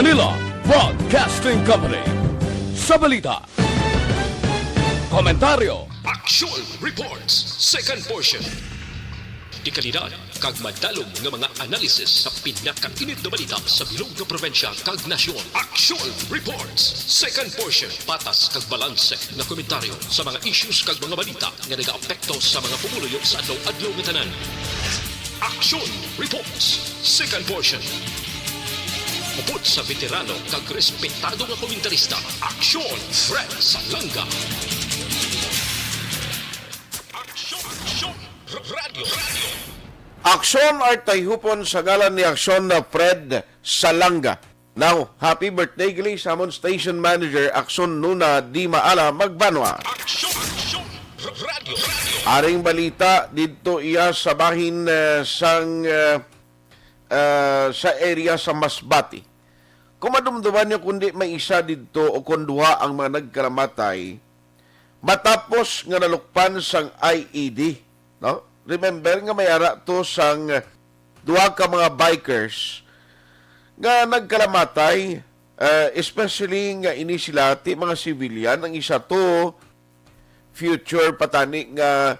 Manila Broadcasting Company. Sa balita, komentaryo, Action Reports, second portion. Di kalidad, kag madalong nga mga analisis sa pinakainit na balita sa bilog na probinsya kag nasyon. Action Reports, second portion. Patas kag balanse na komentaryo sa mga issues kag mga balita nga nagaapekto sa mga pumuluyo sa adlaw-adlaw nga tanan. Action Reports, second portion. Upod sa veterano kag respetado nga komentarista, Action Fred Salanga. Action Radio. Aksyon ay tayhupon sa ngalan ni Aksyon na Fred Salanga. Now, happy birthday gali sa amon station manager Aksyon Nuna Di Maala Magbanwa. Action Radio. Aring balita dito iya sa bahin sa area sa Masbati. Kung madumduman niyo kundi may isa dito o kunduha ang mga nagkaramatay matapos nga nalukpan sang IED, no? Remember nga may ara to sang duha ka mga bikers nga nagkalamatay, especially nga ini sila ti mga civilian. Ang isa to future patani nga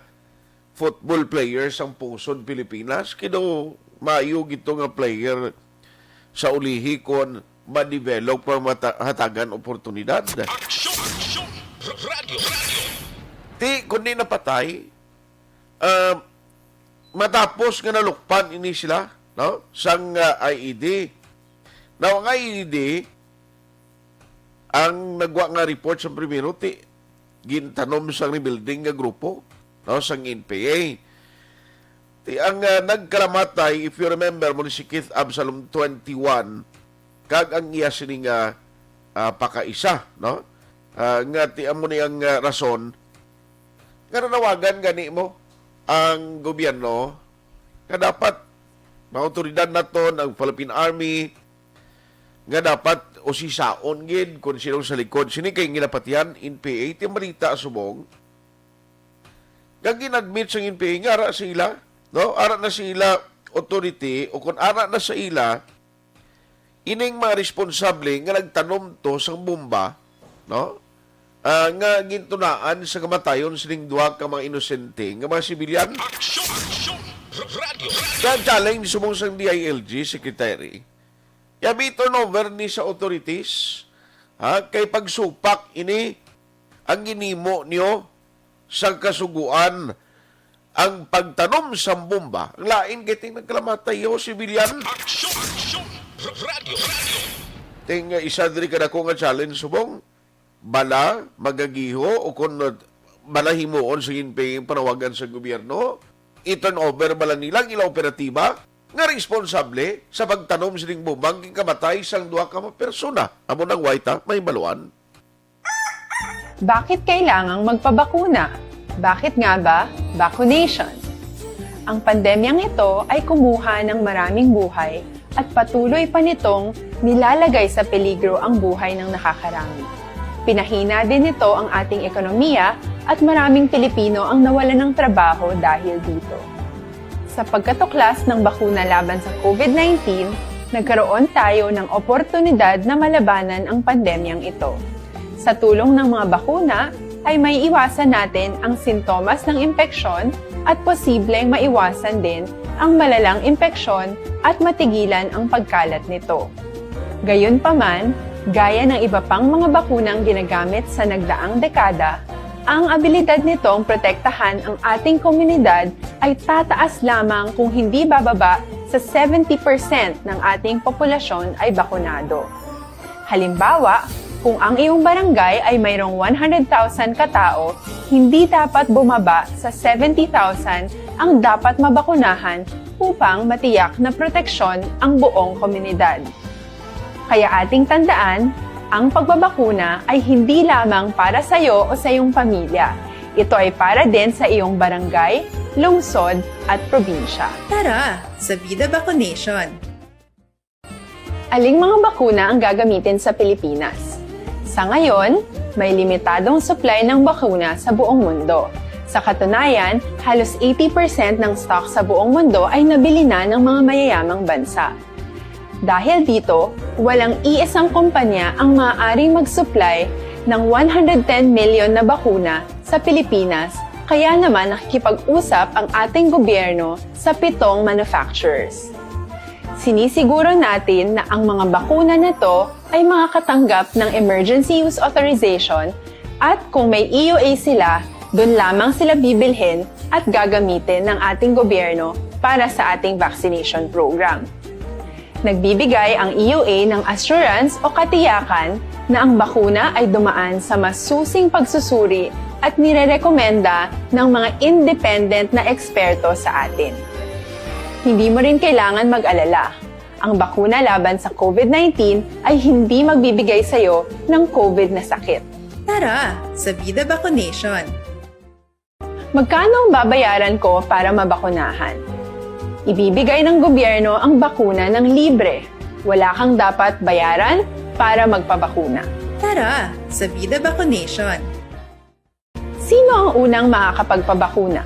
football players ang pusod Pilipinas. Kido maayo gito nga player sa ulihi kon ma-develop ang hatagan oportunidad. Action Radio. Ti kundi napatay matapos nga nalukpan ini sila, no, sang IED. Now ang IED ang nagwa nga report sa primero ti gintanom sang ni building nga grupo, no, sang NPA. Ti ang nagkalamatay, if you remember mo si Keith Absalom 21 kag ang iya sini nga pakaisa, no, nga ti amo ni ang rason nga nanawagan gani mo ang gobyerno nga dapat mga otoridad naton ang Philippine Army nga dapat usisaon gid kung sinong sa likod sini kay ginapatian NPA ti balita subong nga ginadmit sa NPA nga ara sila, no, ara na sila authority o kung ara na sa ila ining mga responsable nga nagtanom to sang bomba, no, nga gintunaan sa kamatayon sining duha ka mga inosente nga mga sibilyan. Action Radio. Kaya challenge sumong sang DILG Secretary. Yabi turnover ni sa authorities, kay pagsupak ini ang ginimo niyo sa kasuguan ang pagtanom sa bomba. Ang lain getting nagkalamatay yo sibilyan. Action Radio. Ting isa diri kada ko nga challenge subong bala magagiho o kung bala himuon sa ginping panawagan sa gobyerno i-turn over bala nilang ila operatiba nga responsable sa pagtanom sining bombang kamatay sang duha ka mga persona. Amo nang white may baluan. Bakit kailangang magpabakuna? Bakit nga ba vaccination? Ang pandemyang ito ay kumuha ng maraming buhay at patuloy pa nitong nilalagay sa peligro ang buhay ng nakakarami. Pinahina din nito ang ating ekonomiya at maraming Pilipino ang nawalan ng trabaho dahil dito. Sa pagkatuklas ng bakuna laban sa COVID-19, nagkaroon tayo ng oportunidad na malabanan ang pandemyang ito. Sa tulong ng mga bakuna, ay may iwasan natin ang sintomas ng impeksyon at posibleng maiwasan din ang malalang impeksyon at matigilan ang pagkalat nito. Gayunpaman, gaya ng iba pang mga bakunang ginagamit sa nagdaang dekada, ang abilidad nitong protektahan ang ating komunidad ay tataas lamang kung hindi bababa sa 70% ng ating populasyon ay bakunado. Halimbawa, kung ang iyong barangay ay mayroong 100,000 katao, hindi dapat bumaba sa 70,000 ang dapat mabakunahan upang matiyak na proteksyon ang buong komunidad. Kaya ating tandaan, ang pagbabakuna ay hindi lamang para sa iyo o sa iyong pamilya. Ito ay para din sa iyong barangay, lungsod at probinsya. Tara, sa Vida Vaccination! Aling mga bakuna ang gagamitin sa Pilipinas? Sa ngayon, may limitadong supply ng bakuna sa buong mundo. Sa katunayan, halos 80% ng stock sa buong mundo ay nabili na ng mga mayayamang bansa. Dahil dito, walang iisang kumpanya ang maaaring mag-supply ng 110 million na bakuna sa Pilipinas, kaya naman nakikipag-usap ang ating gobyerno sa 7 manufacturers. Sinisiguro natin na ang mga bakuna na to ay makakatanggap ng Emergency Use Authorization at kung may EUA sila, doon lamang sila bibilhin at gagamitin ng ating gobyerno para sa ating vaccination program. Nagbibigay ang EUA ng assurance o katiyakan na ang bakuna ay dumaan sa masusing pagsusuri at nirerekomenda ng mga independent na eksperto sa atin. Hindi mo rin kailangan mag-alala. Ang bakuna laban sa COVID-19 ay hindi magbibigay sa'yo ng COVID na sakit. Tara, sa Vida Vaccination! Magkano ang babayaran ko para mabakunahan? Ibibigay ng gobyerno ang bakuna ng libre. Wala kang dapat bayaran para magpabakuna. Tara, sa Vida Vaccination! Sino ang unang makakapagpabakuna?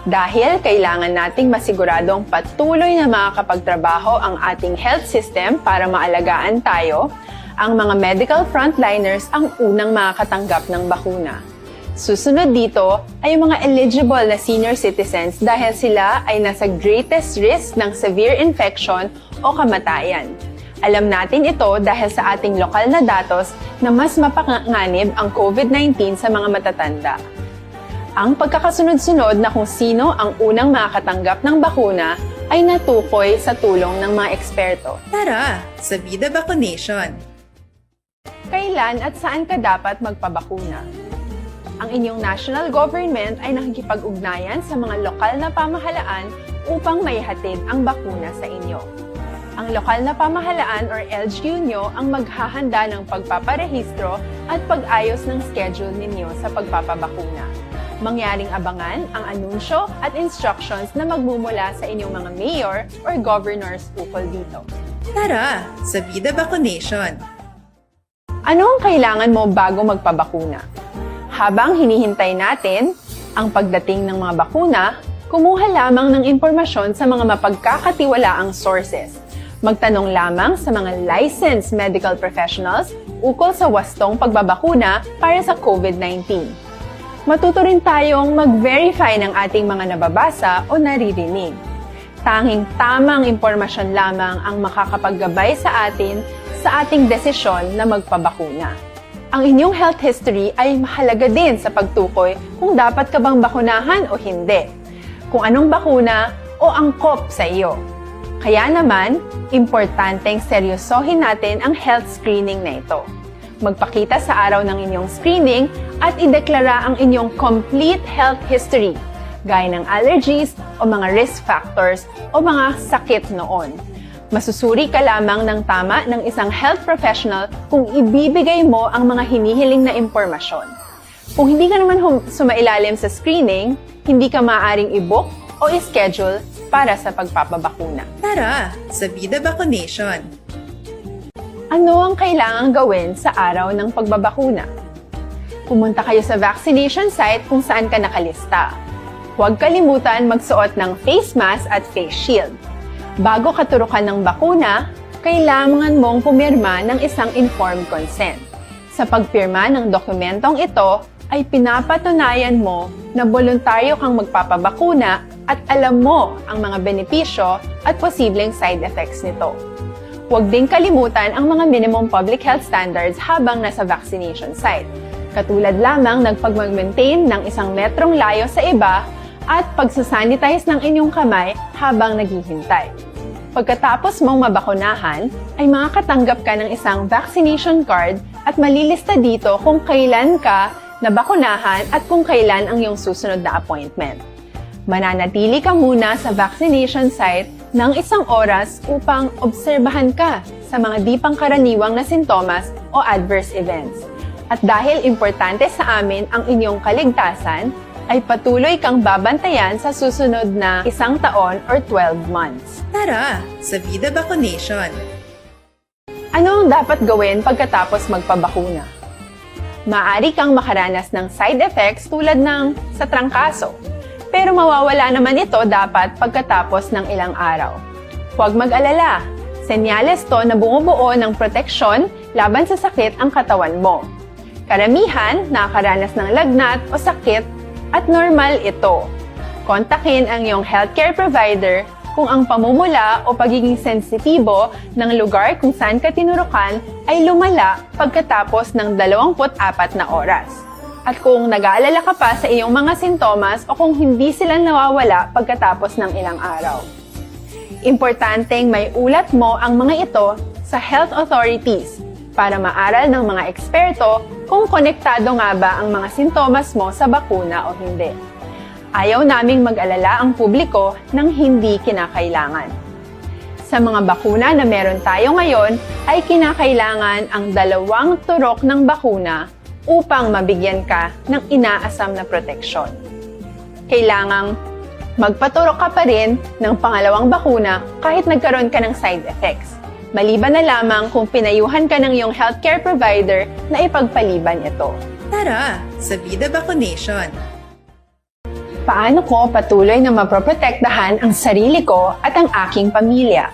Dahil kailangan nating masiguradong patuloy na makakapagtrabaho ang ating health system para maalagaan tayo, ang mga medical frontliners ang unang makakatanggap ng bakuna. Susunod dito ay yung mga eligible na senior citizens dahil sila ay nasa greatest risk ng severe infection o kamatayan. Alam natin ito dahil sa ating lokal na datos na mas mapanganib ang COVID-19 sa mga matatanda. Ang pagkakasunod-sunod na kung sino ang unang makakatanggap ng bakuna ay natukoy sa tulong ng mga eksperto. Tara, sa Vida Vaccination! Kailan at saan ka dapat magpabakuna? Ang inyong national government ay nakikipag-ugnayan sa mga lokal na pamahalaan upang maihatid ang bakuna sa inyo. Ang lokal na pamahalaan or LGU nyo ang maghahanda ng pagpaparehistro at pag-ayos ng schedule ninyo sa pagpapabakuna. Mangyaring abangan ang anunsyo at instructions na magmumula sa inyong mga mayor or governors ukol dito. Tara, sa Vida Vaccination! Ano ang kailangan mo bago magpabakuna? Habang hinihintay natin ang pagdating ng mga bakuna, kumuha lamang ng impormasyon sa mga mapagkakatiwalaang sources. Magtanong lamang sa mga licensed medical professionals ukol sa wastong pagbabakuna para sa COVID-19. Matuto rin tayong mag-verify ng ating mga nababasa o naririnig. Tanging tamang impormasyon lamang ang makakapaggabay sa atin sa ating desisyon na magpabakuna. Ang inyong health history ay mahalaga din sa pagtukoy kung dapat ka bang bakunahan o hindi, kung anong bakuna o angkop sa iyo. Kaya naman, importanteng seryosohin natin ang health screening na ito. Magpakita sa araw ng inyong screening at ideklara ang inyong complete health history, gaya ng allergies o mga risk factors o mga sakit noon. Masusuri ka lamang ng tama ng isang health professional kung ibibigay mo ang mga hinihiling na impormasyon. Kung hindi ka naman sumailalim sa screening, hindi ka maaaring i-book o i-schedule para sa pagpapabakuna. Tara, sa Vida Vaccination! Ano ang kailangang gawin sa araw ng pagbabakuna? Pumunta kayo sa vaccination site kung saan ka nakalista. Huwag kalimutan magsuot ng face mask at face shield. Bago katurukan ng bakuna, kailangan mong pumirma ng isang informed consent. Sa pagpirma ng dokumentong ito, ay pinapatunayan mo na voluntaryo kang magpapabakuna at alam mo ang mga benepisyo at posibleng side effects nito. Huwag din kalimutan ang mga minimum public health standards habang nasa vaccination site. Katulad lamang ng pag-maintain ng 1 metrong layo sa iba at pagsasanitize ng inyong kamay habang naghihintay. Pagkatapos mong mabakunahan, ay makakatanggap ka ng isang vaccination card at malilista dito kung kailan ka nabakunahan at kung kailan ang iyong susunod na appointment. Mananatili ka muna sa vaccination site ng 1 oras upang obserbahan ka sa mga di pangkaraniwang na sintomas o adverse events. At dahil importante sa amin ang inyong kaligtasan, ay patuloy kang babantayan sa susunod na 1 taon or 12 months. Tara, sa Vida Vaccination! Ano ang dapat gawin pagkatapos magpabakuna? Maaari kang makaranas ng side effects tulad ng sa trangkaso, pero mawawala naman ito dapat pagkatapos ng ilang araw. Huwag mag-alala. Senyales to na bumubuo ng proteksyon laban sa sakit ang katawan mo. Karamihan nakakaranas ng lagnat o sakit at normal ito. Kontakin ang iyong healthcare provider kung ang pamumula o pagiging sensitibo ng lugar kung saan ka tinurukan ay lumala pagkatapos ng 24 na oras. At kung nag-aalala ka pa sa iyong mga sintomas o kung hindi sila nawawala pagkatapos ng ilang araw. Importanteng may ulat mo ang mga ito sa health authorities para maaral ng mga eksperto kung konektado nga ba ang mga sintomas mo sa bakuna o hindi. Ayaw naming mag-alala ang publiko ng hindi kinakailangan. Sa mga bakuna na meron tayo ngayon ay kinakailangan ang 2 turok ng bakuna upang mabigyan ka ng inaasam na proteksyon. Kailangang magpaturok ka pa rin ng pangalawang bakuna kahit nagkaroon ka ng side effects. Maliban na lamang kung pinayuhan ka ng iyong healthcare provider na ipagpaliban ito. Tara sa Vida Vaccination. Paano ko patuloy na maproprotektahan ang sarili ko at ang aking pamilya?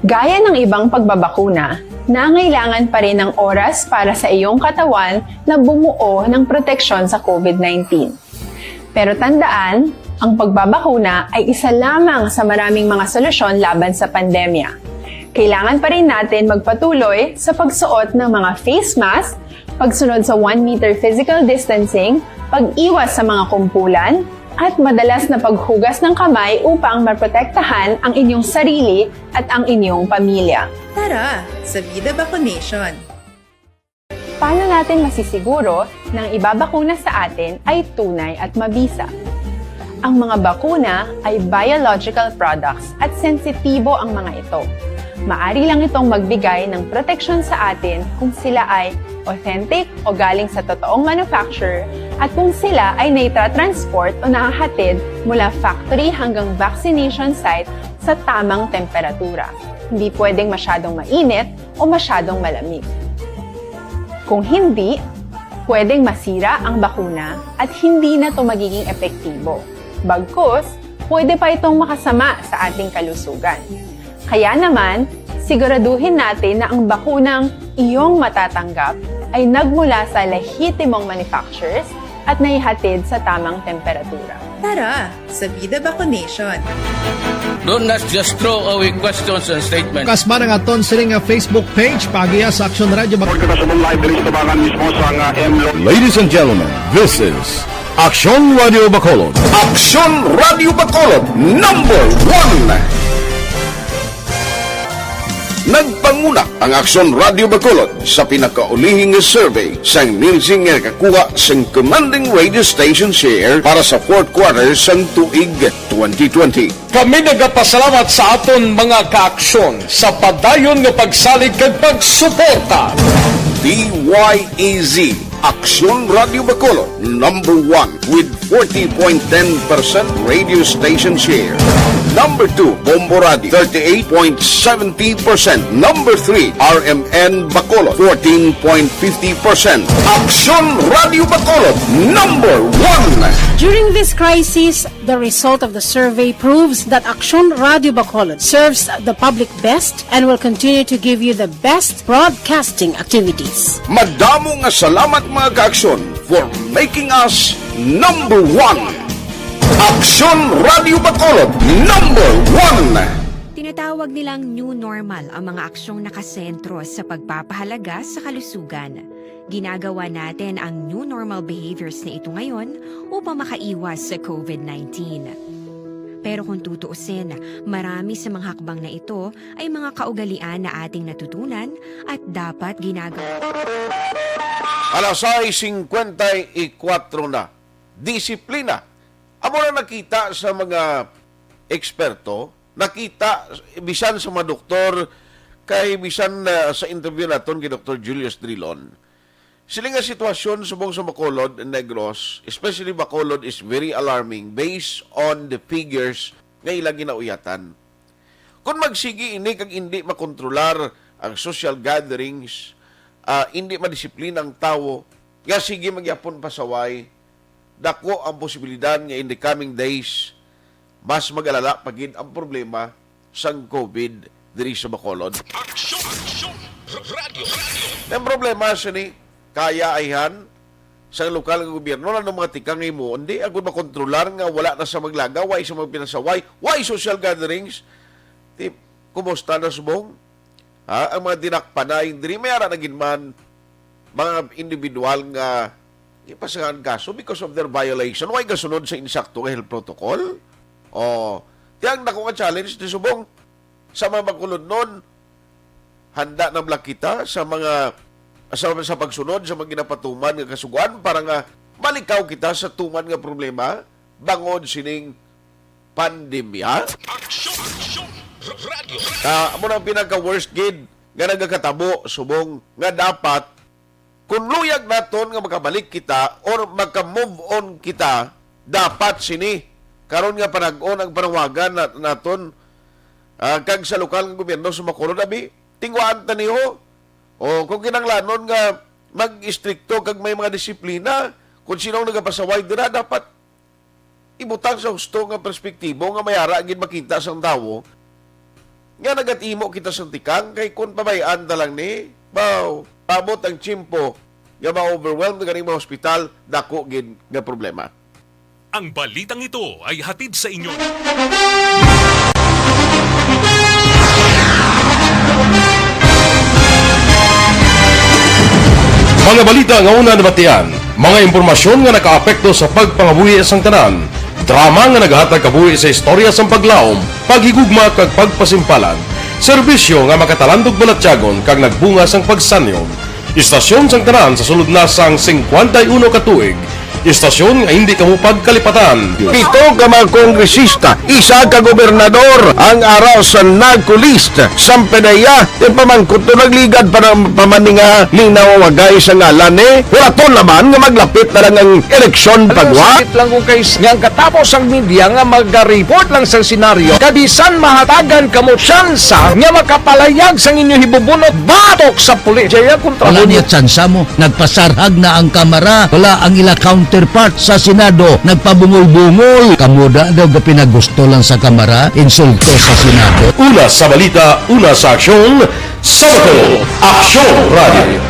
Gaya ng ibang pagbabakuna, nangailangan pa rin ng oras para sa iyong katawan na bumuo ng proteksyon sa COVID-19. Pero tandaan, ang pagbabakuna ay isa lamang sa maraming mga solusyon laban sa pandemya. Kailangan pa rin natin magpatuloy sa pagsuot ng mga face mask, pagsunod sa 1 meter physical distancing, pag-iwas sa mga kumpulan, at madalas na paghugas ng kamay upang maprotektahan ang inyong sarili at ang inyong pamilya. Tara sa Vida Vaccination. Paano natin masisiguro na ang ibabakuna sa atin ay tunay at mabisa? Ang mga bakuna ay biological products at sensitibo ang mga ito. Maari lang itong magbigay ng proteksyon sa atin kung sila ay authentic o galing sa totoong manufacturer at kung sila ay naitra-transport o nahahatid mula factory hanggang vaccination site sa tamang temperatura. Hindi pwedeng masyadong mainit o masyadong malamig. Kung hindi, pwedeng masira ang bakuna at hindi na ito magiging epektibo. Bagkus, pwede pa itong makasama sa ating kalusugan. Kaya naman, siguraduhin natin na ang bakunang iyong matatanggap ay nagmula sa lehitimong manufacturers at naihatid sa tamang temperatura. Tara sa Vida Vaccination. Do not just throw away questions and statements. Kasma ng aton siling nga Facebook page pagiya sa Aksyon Radio. Ladies and gentlemen, this is Aksyon Radio Bacolod. Aksyon Radio Bacolod #1. Nagpanguna ang Aksyon Radio Bacolod sa pinakaulihing survey sa ninsing nga kakuha sa commanding radio station share para sa 4th quarter sa tuig 2020. Kami nagapasalamat sa aton mga kaaksyon sa padayon nga pagsalig kag pagsuporta. DYEZ Aksyon Radio Bacolod #1 with 40.10% radio station share. Number 2, Bombo Radio, 38.70%. Number 3, RMN Bacolod, 14.50%. Aksyon Radio Bacolod #1. During this crisis, the result of the survey proves that Aksyon Radio Bacolod serves the public best and will continue to give you the best broadcasting activities. Madamo nga salamat mga kaaksyon for making us #1. Aksyon Radio Bacolod #1. Tinatawag nilang new normal ang mga aksyong nakasentro sa pagpapahalaga sa kalusugan. Ginagawa natin ang new normal behaviors na ito ngayon upang makaiwas sa COVID-19. Pero kung tutuusin, marami sa mga hakbang na ito ay mga kaugalian na ating natutunan at dapat ginagawa. Alas 6:54 na. Disiplina. Amo na nakita sa mga eksperto, nakita bisan sa mga doktor, kay bisan sa interview naton kay Dr. Julius Drilon. Sila nga sitwasyon subong sa Bacolod and Negros, especially Bacolod, is very alarming based on the figures nga ilang ginauyatan. Kung magsigi ini kag hindi makontrolar ang social gatherings, hindi madisiplina ang tawo, nga sige magyapon pasaway, dako ang posibilidad nga in the coming days mas mag-alala pagid ang problema sang COVID diri sa Bacolod. Aksyon Radio. Ang problema siya ni kaya ayhan sa lokal nga gobyerno na mga tikang imo, hindi agud makontrolar nga wala na sa maglagaw, why sa magpinasaway, why social gatherings. Tip, kumusta na subong? Ang mga dinakpanay, diri may ara naging man mga individual nga ipasangan kaso because of their violation. Why kasunod sa insakto health protocol? O, tiyang nako nga challenge ni subong sa mga Bacolod nun, handa na bla kita sa mga sa pagsunod sa mga ginapatuman nga kasuguan para nga malikaw kita sa tuman nga problema bangod sining pandemya. Aksyon Radio. Amo na pinaka-worst gid nga nagakatabo subong nga dapat kung luyag naton nga makabalik kita or magka-move on kita, dapat sini karon nga panag-on ang panawagan naton kag sa lokal nga gobyerno sa Bacolod abi tingwaan ta niho. O kung kinanglanon nga mag-istrikto kag may mga disiplina, kung sino nagapasaway dira dapat ibutang sa husto nga perspektibo nga mayara gid makita sang tawo nga nagatimo kita sa tikang kay kun pabayaan ta lang ni baw pabot ang tsimpo nga ma-overwhelm na ganing mga hospital dako gid nga problema. Ang balitang ito ay hatid sa inyo. Mga balita nga una nabatian, mga impormasyon nga nakaapekto sa pagpangabuhi sang tanan, drama nga nagahatag kabuhi sa istorya sang paglaom, paghigugma kag pagpasimpalan, serbisyo nga makatalandog balatyagon kag nagbunga sang pagsanyon, istasyon sang tanan sa sulod na sang 51 ka tuig, istasyon nga hindi kamupag kalipatan. 7 ka mga kongresista, 1 ka gobernador ang araw sa nagkulist sang pedaya di pamangkot to nagligad para pamaninga linaw wagay sa ngalan ni wala to naman nga maglapit na lang ang eleksyon pagwa. Sakit lang kung kayo nga katapos ang media nga mag-report lang sa senaryo kabisan mahatagan kamo tsansa nga makapalayag sang inyo hibubunot batok sa pulis. Jaya kontra Wala niya tsansa mo. Nagpasarhag na ang kamara. Wala ang ila counterpart sa Senado. Nagpabungol-bungol. Kamuda daw ga pinagusto lang sa kamara. Insulto sa Senado. Una sa balita, una sa aksyon, sa Bacolod, Aksyon Radio.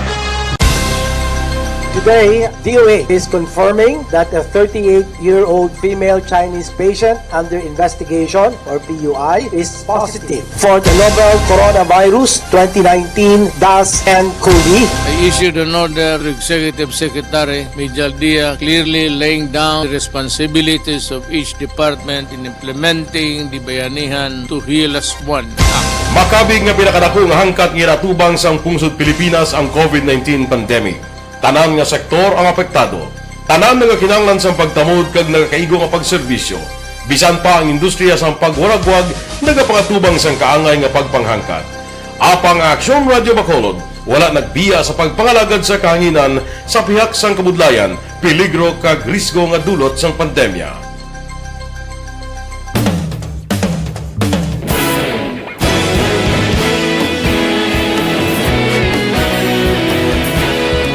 Today, DOA is confirming that a 38-year-old female Chinese patient under investigation, or PUI, is positive for the novel coronavirus 2019-nCoV. I issued an order to Executive Secretary Major Dia clearly laying down the responsibilities of each department in implementing the Bayanihan to Heal as One Act. Makabig nga pinakadako nga hangkat nga natubang sang pungsod Pilipinas ang COVID-19 pandemic. Tanan nga sektor ang apektado. Tanan nga kinahanglan sang pagtamod kag nagakaigo nga pagserbisyo. Bisan pa ang industriya sang pagwaragwag nagapangatubang sang kaangay nga pagpanghangkat. Apang Aksyon Radio Bacolod wala nagbiya sa pagpangalagad sa kahanginan sa pihak sang kabudlayan, peligro kag risgo nga dulot sang pandemya.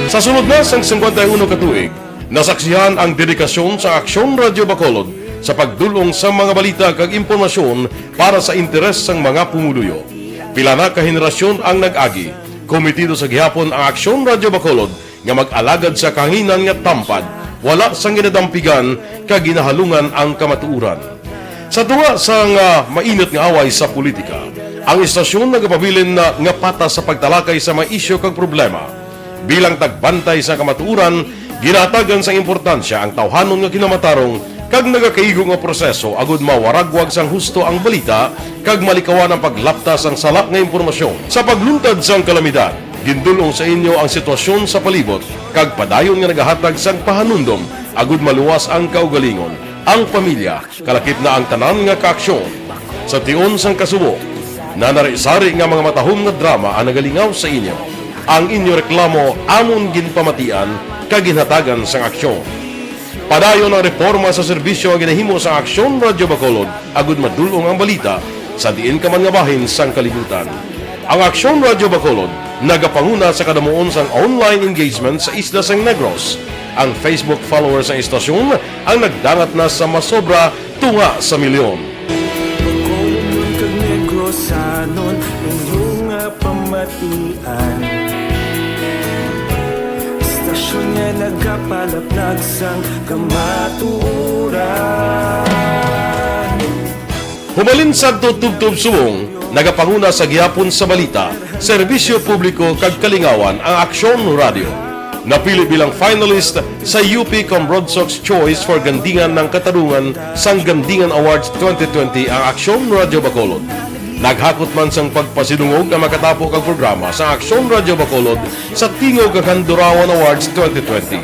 Sa sunod na sang 51 ka tuig, nasaksihan ang dedikasyon sa Aksyon Radio Bacolod sa pagdulong sa mga balita kag impormasyon para sa interes sang mga pumuluyo. Pila na ka henerasyon ang nag-agi, komitido sa gihapon ang Aksyon Radio Bacolod nga mag-alagad sa kahanginan nga tampad, wala sang ginadampigan kag ginahalungan ang kamatuuran. Sa tunga sang mainit nga away sa politika, ang istasyon nagapabilin na nga patas sa pagtalakay sa mga isyu kag problema. Bilang tagbantay sa kamatuuran, ginatagan sa importansya ang tawhanon nga kinamatarong kag nagakaigo nga proseso agud mawaragwag sang husto ang balita kag malikawan ang paglaptas ang salak nga impormasyon. Sa pagluntad sang kalamidad, gindulong sa inyo ang sitwasyon sa palibot kag padayon nga nagahatag sang pahanundom agud maluwas ang kaugalingon, ang pamilya, kalakip na ang tanan nga kaaksyon. Sa tion sang kasubo, nanari-sari nga mga matahom nga drama ang nagalingaw sa inyo. Ang inyo reklamo amon ginpamatian kag ginhatagan sang aksyon. Padayon ang reforma sa serbisyo ang ginahimo sa Aksyon Radio Bacolod agud madulong ang balita sa diin ka man nga bahin sang kalibutan. Ang Aksyon Radio Bacolod nagapanguna sa kadamuon sang online engagement sa isla sang Negros. Ang Facebook followers sa istasyon ang nagdangat na sa masobra tunga sa milyon. masanon inyong pamatian. Istasyon nga nagapalaplag sang kamatuuran. Humalin sa tubtub subong, nagapanguna sa gihapon sa balita, serbisyo publiko kag kalingawan ang Aksyon Radio. Napili bilang finalist sa UP Comrade Sox Choice for Gandingan ng Katarungan sang Gandingan Awards 2020 ang Aksyon Radio Bacolod. Naghakot man sang pagpasidungog na makatapok ang programa sa Aksyon Radio Bacolod sa Tingog kag Handurawan Awards 2020.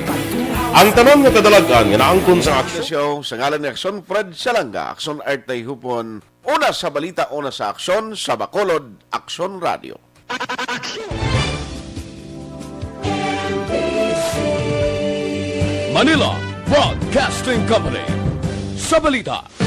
Ang tanon nga kadalagan nga naangkon sa aksyon Sa ngalan ni Aksyon Fred Salanga, Aksyon Artay Hupon, una sa balita, una sa aksyon, sa Bacolod, Aksyon Radio. Manila Broadcasting Company. Sa balita.